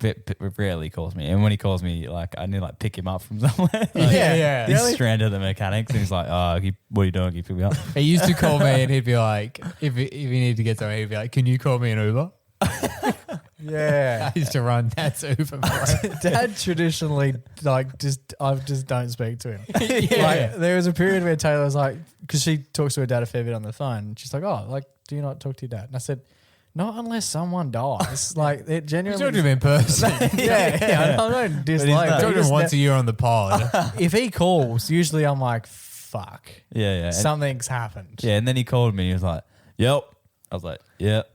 rarely calls me. And when he calls me, like I need to like pick him up from somewhere. Like, Yeah. He's stranded at the mechanics, and he's like, what are you doing? Can you pick me up? He used to call me and he'd be like, if he needed to get somewhere, he'd be like, can you call me an Uber? Yeah. I used to run Dad's Uber. Dad traditionally I just don't speak to him. Like there was a period where Taylor was like, because she talks to her dad a fair bit on the phone. And she's like, do you not talk to your dad? And I said, not unless someone dies. Like it genuinely. You talk to him in person. I don't dislike. I talk to him once a year on the pod. If he calls, usually I'm like, fuck. Yeah. Something's happened. Yeah, and then he called me. He was like, "Yep." I was like, "Yep."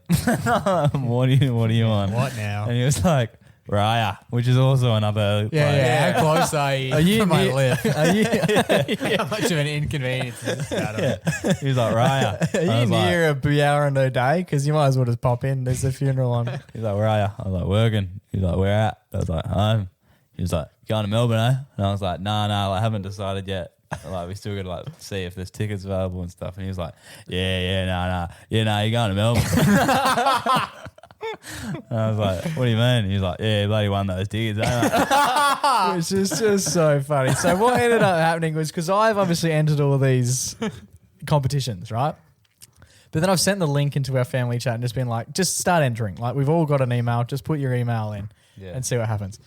What do you want? What now? And he was like, Raya, which is also another. Yeah. How close are you from my lip? How much of an inconvenience is this? He was like, Raya. Are you near a Biarando day? Because you might as well just pop in. There's a funeral on. He's like, where are you? I was like, working. He's like, where at? I was like, home. He was like, going to Melbourne, eh? And I was like, no, I haven't decided yet. Like, we still got to like see if there's tickets available and stuff. And he was like, no. You're going to Melbourne. And I was like, what do you mean? He's like, yeah, bloody won those tickets. Which is just so funny. So what ended up happening was, because I've obviously entered all these competitions, right? But then I've sent the link into our family chat and just been like, just start entering. Like, we've all got an email. Just put your email in and see what happens.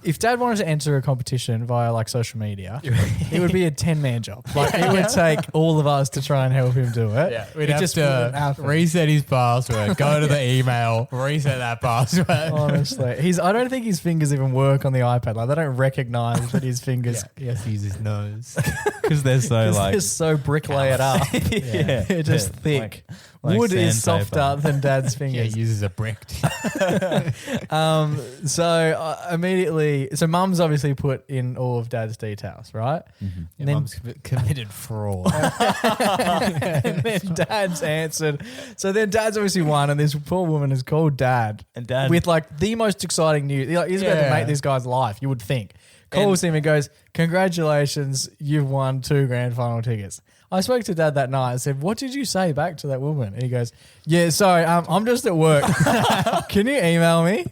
If Dad wanted to enter a competition via like social media, it would be a 10-man job. Like it would take all of us to try and help him do it. Yeah, we'd have to reset his password, go to the email, reset that password. Honestly, I don't think his fingers even work on the iPad. Like they don't recognize that his fingers. He has to use his nose because they're so like they're so bricklayered up. They're just thick. Like wood is sandpaper. softer than Dad's fingers. He uses a brick. So immediately, Mum's obviously put in all of Dad's details, right? Mm-hmm. And then Mum's committed fraud. and then Dad's answered. So then Dad's obviously won, and this poor woman is called Dad. And Dad with like the most exciting news. He's about to make this guy's life, you would think. Calls him and goes, congratulations, you've won 2 grand final tickets. I spoke to Dad that night and said, what did you say back to that woman? And he goes, yeah, sorry, I'm just at work. Can you email me?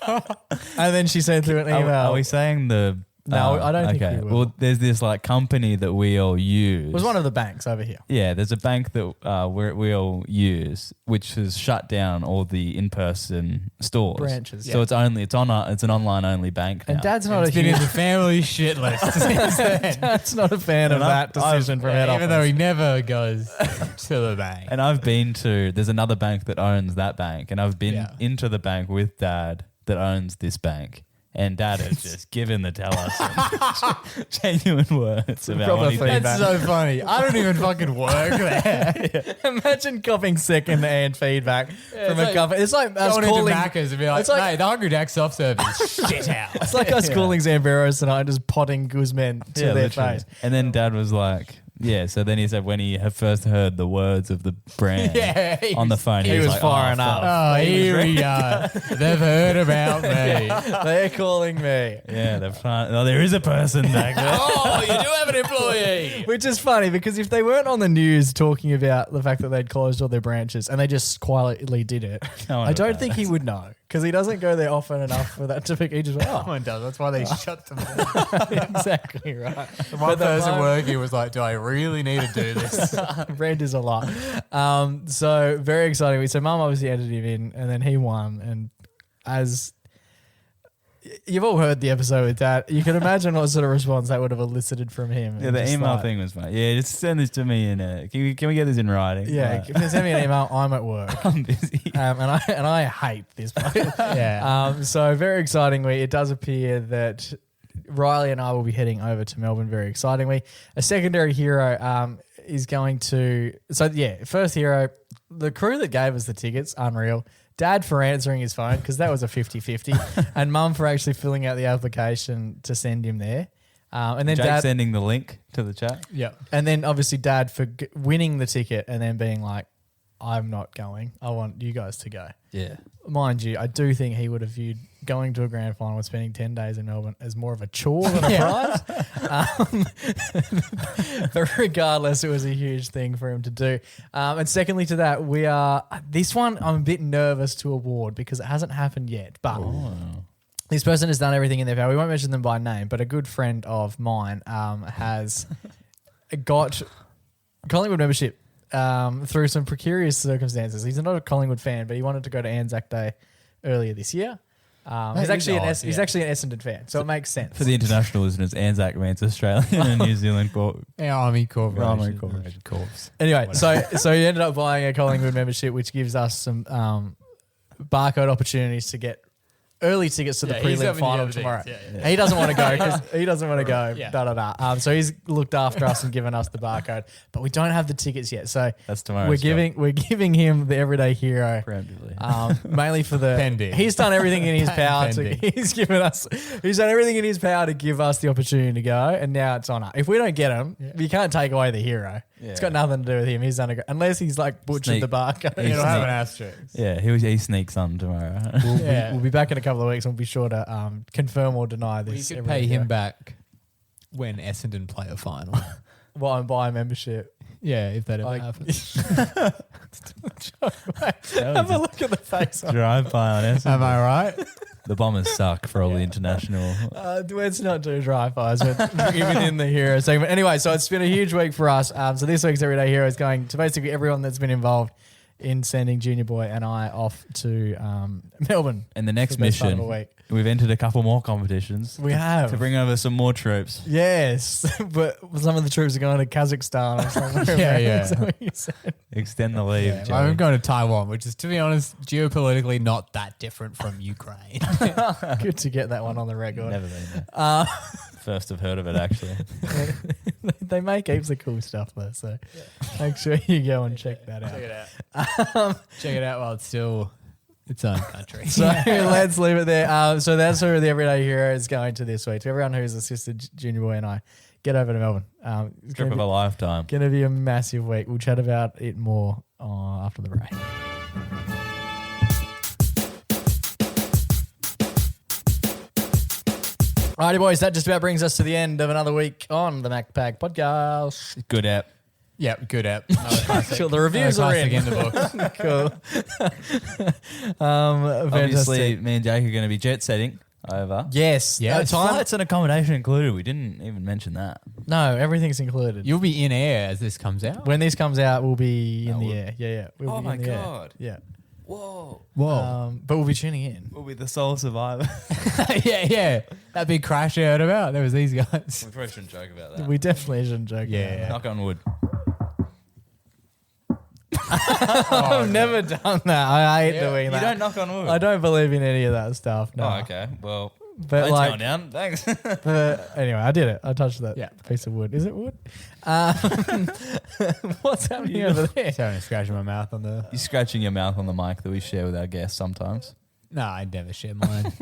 And then she sent through an email. Are we saying the... No, I don't think we will. Well, there's this like company that we all use. It was one of the banks over here. Yeah, there's a bank that we all use, which has shut down all the in-person stores. Branches. So it's an online-only bank now. And Dad's not It's been in the family shit list since then. Dad's not a fan of that decision from head office. Even though he never goes to the bank. And I've been to... There's another bank that owns that bank, and I've been into the bank with Dad that owns this bank. And Dad has just given the teller some genuine words about what he thinks. That's so funny. I don't even fucking work there. Imagine copying second-hand feedback from a like company. It's like us Going calling... into Macca's and be like, It's like- mate, the Hungry Jack soft serve is shit house. It's like us calling Zambreros tonight and just potting Guzman to their literally. face. And then Dad was like... Yeah, so then he said when he had first heard the words of the brand on the phone, he was like, firing up. Oh, here we go. They've heard about me. They're calling me. Yeah, they're trying. Oh, there is a person back there. Oh, you do have an employee. Which is funny because if they weren't on the news talking about the fact that they'd closed all their branches and they just quietly did it, No one I would don't know. think he would know because he doesn't go there often enough for that to be. He just went, No oh, one does. That's why they shut them down. exactly right. The one person working was like, do I really need to do this? Brand is a lot. So very exciting. So Mum obviously entered him in and then he won. And as you've all heard the episode with Dad, you can imagine what sort of response that would have elicited from him. Yeah, And the just email like, thing was fine. Yeah, just send this to me can we get this in writing? Yeah, if you send me an email, I'm at work. I'm busy. And I hate this place. Yeah. So very excitingly, it does appear that Riley and I will be heading over to Melbourne very excitingly. A secondary hero is going to... So, yeah, first hero, the crew that gave us the tickets, unreal. Dad for answering his phone because that was a 50-50. And Mum for actually filling out the application to send him there. And then Jake Dad... sending the link to the chat. Yeah. And then obviously Dad for winning the ticket and then being like, I'm not going. I want you guys to go. Yeah. Mind you, I do think he would have viewed going to a grand final and spending 10 days in Melbourne as more of a chore than a prize. But regardless, it was a huge thing for him to do. And secondly to that, this one I'm a bit nervous to award because it hasn't happened yet. But this person has done everything in their power. We won't mention them by name, but a good friend of mine has got Collingwood membership through some precarious circumstances. He's not a Collingwood fan, but he wanted to go to Anzac Day earlier this year. He's actually an Essendon fan, so it makes sense. For the international listeners, Anzac means Australian and New Zealand Army Corporation. Army Corporation. Corps. Anyway, so he ended up buying a Collingwood membership, which gives us some barcode opportunities to get early tickets to the prelim final tomorrow. Yeah. He doesn't want to go because he doesn't want to go. So he's looked after us and given us the barcode, but we don't have the tickets yet. So that's tomorrow. We're giving him the everyday hero, preemptively, mainly for the pending. He's done everything in his power he's done everything in his power to give us the opportunity to go, and now it's on us. If we don't get him, you can't take away the hero. Yeah. It's got nothing to do with him. He's done unless he's like butchered the barcode. It'll have an asterisk. Yeah, he sneaks on tomorrow. We'll be back in a couple of weeks and we'll be sure to confirm or deny this. We could pay him back when Essendon play a final. Well, and buy a membership. Yeah, if that ever happens. Have a look at the face. Drive by on Essendon. Am I right? The Bombers suck for all the international. Let's not do drive-bys within the hero segment. Anyway, so it's been a huge week for us. So this week's Everyday Hero is going to basically everyone that's been involved in sending Junior Boy and I off to Melbourne. And the next mission, we've entered a couple more competitions. We have. To bring over some more troops. Yes, but some of the troops are going to Kazakhstan or somewhere. Extend the leave. Yeah, I'm going to Taiwan, which is, to be honest, geopolitically not that different from Ukraine. Good to get that one on the record. Never been there. First I've heard of it, actually. They make heaps of cool stuff though, so make sure you go and check that out. Check it out. Check it out while it's still its own country. So let's leave it there. So that's who the Everyday Hero is going to this week. To everyone who's assisted Junior Boy and I, get over to Melbourne. Trip of a lifetime. Going to be a massive week. We'll chat about it more after the break. Righty, boys, that just about brings us to the end of another week on the MacPack podcast. Good app. Yep, good app. Sure, the reviews are in. The books. Cool. Obviously, me and Jake are going to be jet setting over. Yes. Yeah. Flights and accommodation included. We didn't even mention that. No, everything's included. You'll be in air as this comes out. When this comes out, we'll be in the air. Yeah. We'll Oh be my in the air. God. Yeah. Whoa. But we'll be tuning in. We'll be the sole survivor. yeah. That big crash I heard about. There was these guys. We probably shouldn't joke about that. We definitely shouldn't joke. Yeah. Knock on wood. I've never done that. I hate doing that. You don't knock on wood. I don't believe in any of that stuff. No. Oh, okay. Well, But that's like, going down. Thanks. but anyway, I did it. I touched that piece of wood. Is it wood? What's happening over there? Just having a scratch in my mouth on the... You're scratching your mouth on the mic that we share with our guests sometimes. No, I never share mine.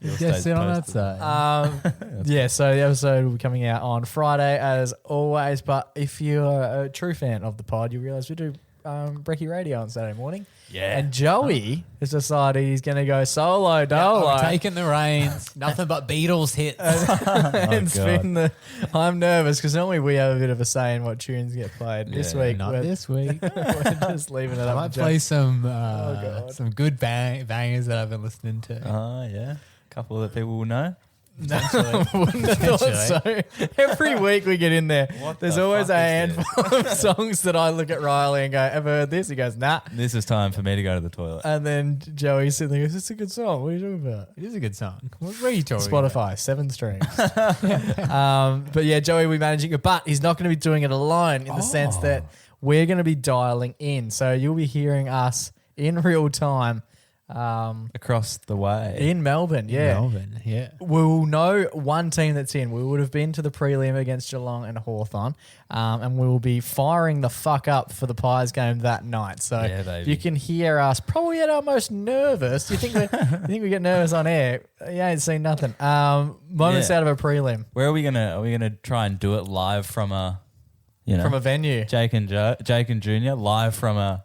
You'll Just stay sit on that posted. side. So the episode will be coming out on Friday as always. But if you're a true fan of the pod, you realise we do Brekkie Radio on Saturday morning. Yeah. And Joey has decided he's going to go solo dolo. I'm taking the reins. Nothing but Beatles hits. And spin I'm nervous because normally we have a bit of a say in what tunes get played. This week, Not this week. we're just leaving it I up. might to play Joe. some good bangers that I've been listening to. Oh, yeah. A couple that people will know. No, I wouldn't have thought so. Every week we get in there. There's the always fuck a is handful of songs that I look at Riley and go, ever heard this? He goes, nah. This is time for me to go to the toilet. And then Joey's sitting there, goes, it's a good song. What are you talking about? It is a good song. What are you talking Spotify, 7 strings. But yeah, Joey will be managing it, but he's not going to be doing it alone in the sense that we're going to be dialing in. So you'll be hearing us in real time Across the way. in Melbourne. Yeah. Melbourne, yeah. We'll know one team that's in. We would have been to the prelim against Geelong and Hawthorn, and we will be firing the fuck up for the Pies game that night. So Yeah, baby. you can hear us probably at our most nervous. You think we get nervous on air? You ain't seen nothing. Moments Yeah. out of a prelim Where are we gonna try and do it live from a, from a venue, Jake and Junior live from a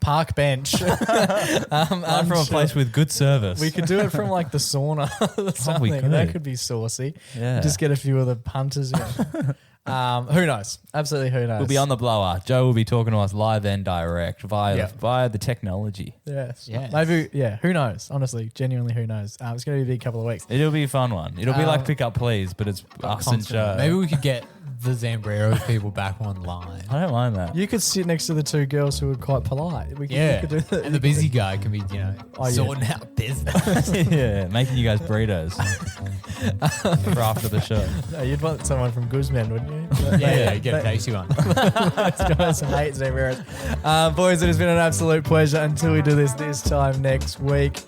park bench. live from a place with good service. We could do it from like the sauna or something. could. That could be saucy. Yeah. Just get a few of the punters in. Who knows? Absolutely, who knows? We'll be on the blower. Joe will be talking to us live and direct via the technology. Yes. Yes. Maybe, yeah. Who knows? Honestly, genuinely, who knows? It's going to be a big couple of weeks. It'll be a fun one. It'll be like Pick Up Please, but it's us and Joe. Maybe we could get the Zambreros people back online. I don't mind that. You could sit next to the two girls who are quite polite. We could do that. And the busy guy can be, sorting out business. Yeah, making you guys burritos for after the show. No, you'd want someone from Guzman, wouldn't you? Yeah, get a tasty one. Let's go some hate Zambreros. Boys, it has been an absolute pleasure. Until we do this time next week,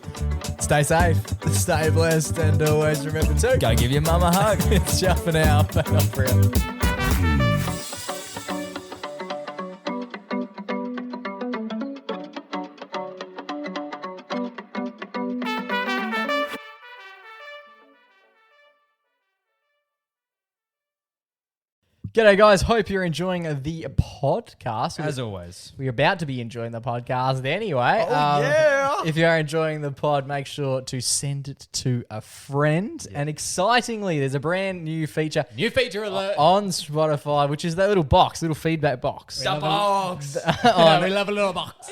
stay safe, stay blessed, and always remember to Go give your mum a hug. It's Ciao for now. Back up for you. G'day, guys. Hope you're enjoying the podcast. As always. We're about to be enjoying the podcast anyway. Yeah. If you are enjoying the pod, make sure to send it to a friend. Yeah. And excitingly, there's a brand new feature. New feature alert. On Spotify, which is that little feedback box. The box. We love a little box.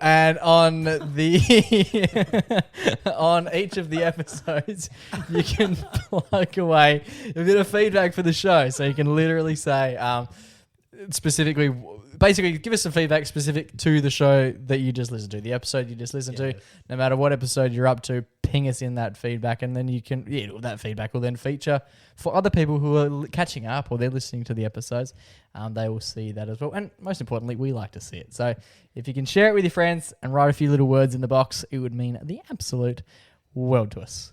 And on the on each of the episodes, you can plug away a bit of feedback for the show. So you can literally say basically give us some feedback specific to the show that you just listened to, the episode you just listened to. No matter what episode you're up to, ping us in that feedback, and then you can that feedback will then feature for other people who are catching up or they're listening to the episodes. They will see that as well, and most importantly, we like to see it. So if you can share it with your friends and write a few little words in the box, it would mean the absolute world to us.